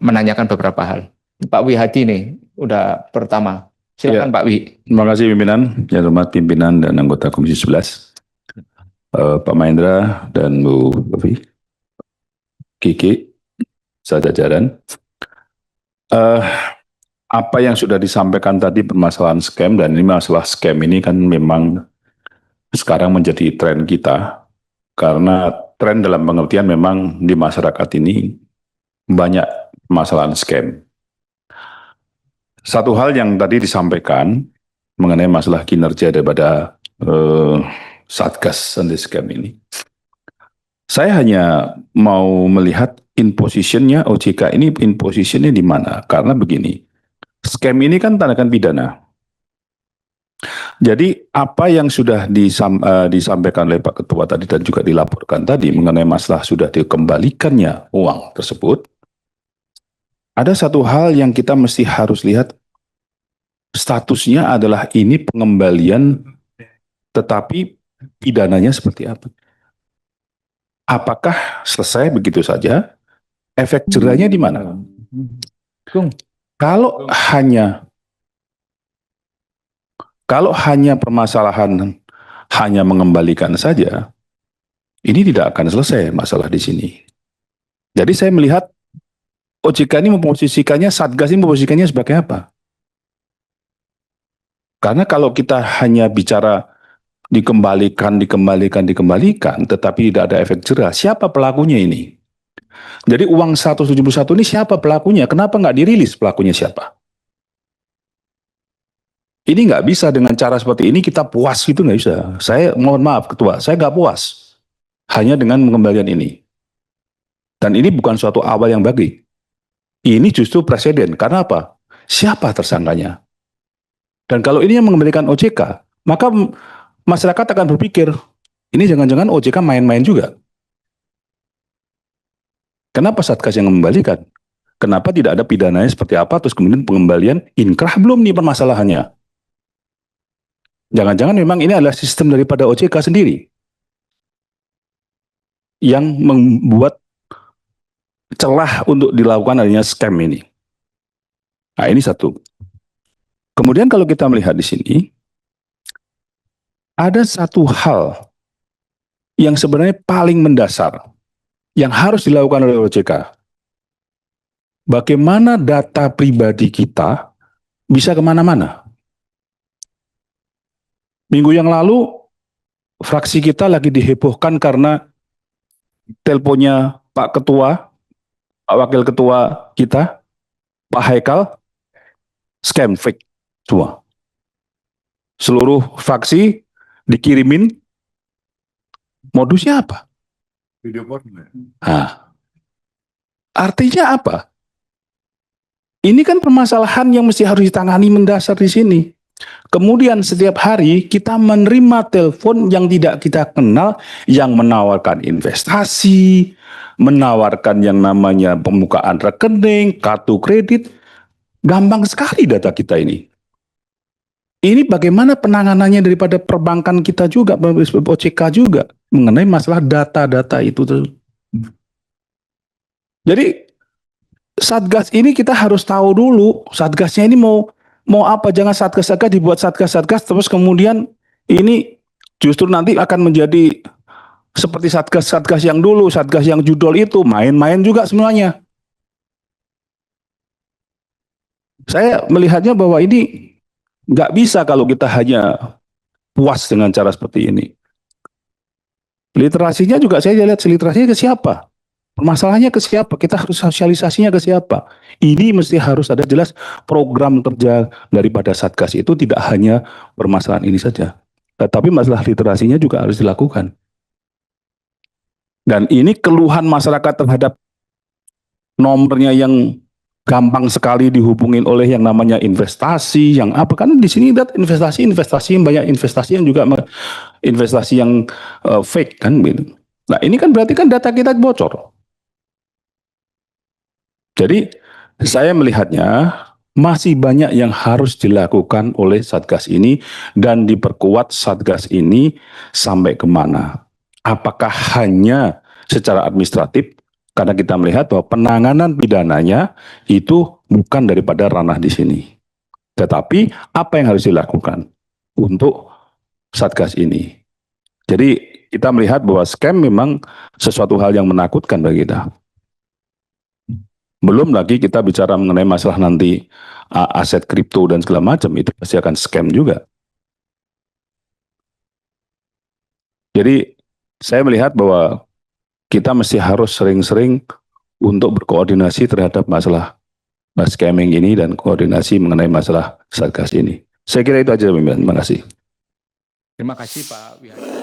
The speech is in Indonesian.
menanyakan beberapa hal. Pak Wihadi nih, udah pertama. Silakan Pak Wi. Terima kasih pimpinan, yang hormat pimpinan dan anggota Komisi 11, Pak Mahendra dan Bu Levi, Kiki, jajaran. Apa yang sudah disampaikan tadi permasalahan scam, dan ini masalah scam ini kan memang sekarang menjadi tren kita, karena tren dalam pengertian memang di masyarakat ini banyak permasalahan scam. Satu hal yang tadi disampaikan mengenai masalah kinerja daripada Satgas anti scam ini, saya hanya mau melihat in positionnya OJK ini, in positionnya di mana? Karena begini, scam ini kan tindakan pidana. Jadi apa yang sudah disampaikan oleh Pak Ketua tadi dan juga dilaporkan tadi mengenai masalah sudah dikembalikannya uang tersebut, ada satu hal yang kita mesti harus lihat, statusnya adalah ini pengembalian, tetapi pidananya seperti apa? Apakah selesai begitu saja? Efek jerahnya di mana? Kalau hanya permasalahan hanya mengembalikan saja, ini tidak akan selesai masalah di sini. Jadi saya melihat OJK ini memposisikannya, Satgas ini memposisikannya sebagai apa? Karena kalau kita hanya bicara dikembalikan, tetapi tidak ada efek jerah, siapa pelakunya ini? Jadi uang 171 ini siapa pelakunya? Kenapa nggak dirilis pelakunya siapa? Ini nggak bisa dengan cara seperti ini kita puas gitu, nggak bisa. Saya mohon maaf Ketua, saya nggak puas hanya dengan pengembalian ini. Dan ini bukan suatu awal yang baik. Ini justru presiden. Karena apa? Siapa tersangkanya? Dan kalau ini yang mengembalikan OJK, maka masyarakat akan berpikir, ini jangan-jangan OJK main-main juga. Kenapa Satgas yang mengembalikan? Kenapa tidak ada pidananya seperti apa, terus kemudian pengembalian inkrah belum nih permasalahannya? Jangan-jangan memang ini adalah sistem daripada OJK sendiri yang membuat celah untuk dilakukan adanya scam ini. Nah, ini satu. Kemudian kalau kita melihat di sini, ada satu hal yang sebenarnya paling mendasar yang harus dilakukan oleh OJK. Bagaimana data pribadi kita bisa kemana-mana? Minggu yang lalu, fraksi kita lagi dihebohkan karena teleponnya Pak Ketua, Pak Wakil Ketua kita, Pak Haikal, scam fake semua. Seluruh fraksi dikirimin, modusnya apa? Video call. Nah, artinya apa? Ini kan permasalahan yang mesti harus ditangani mendasar di sini. Kemudian setiap hari kita menerima telepon yang tidak kita kenal, yang menawarkan investasi, menawarkan yang namanya pembukaan rekening, kartu kredit. Gampang sekali data kita ini. Ini bagaimana penanganannya daripada perbankan kita juga, OJK juga, mengenai masalah data-data itu. Jadi Satgas ini kita harus tahu dulu, Satgasnya ini mau apa, jangan Satgas-Satgas dibuat Satgas-Satgas, terus kemudian ini justru nanti akan menjadi seperti Satgas-Satgas yang dulu, Satgas yang judul itu, main-main juga semuanya. Saya melihatnya bahwa ini nggak bisa kalau kita hanya puas dengan cara seperti ini. Literasinya juga saya lihat, literasinya ke siapa? Permasalahannya ke siapa? Kita harus sosialisasinya ke siapa? Ini mesti harus ada jelas program kerja daripada Satgas itu, tidak hanya permasalahan ini saja. Tetapi masalah literasinya juga harus dilakukan. Dan ini keluhan masyarakat terhadap nomornya yang gampang sekali dihubungin oleh yang namanya investasi, yang apa, kan di sini lihat investasi yang banyak, investasi yang juga investasi yang fake kan gitu. Nah, ini kan berarti kan data kita bocor. Jadi saya melihatnya masih banyak yang harus dilakukan oleh Satgas ini dan diperkuat Satgas ini sampai kemana? Apakah hanya secara administratif? Karena kita melihat bahwa penanganan pidananya itu bukan daripada ranah di sini. Tetapi apa yang harus dilakukan untuk Satgas ini? Jadi kita melihat bahwa scam memang sesuatu hal yang menakutkan bagi kita. Belum lagi kita bicara mengenai masalah nanti aset kripto dan segala macam, itu pasti akan scam juga. Jadi saya melihat bahwa kita mesti harus sering-sering untuk berkoordinasi terhadap masalah scamming ini dan koordinasi mengenai masalah Satgas ini. Saya kira itu aja, Terima kasih. Terima kasih Pak Wihadi.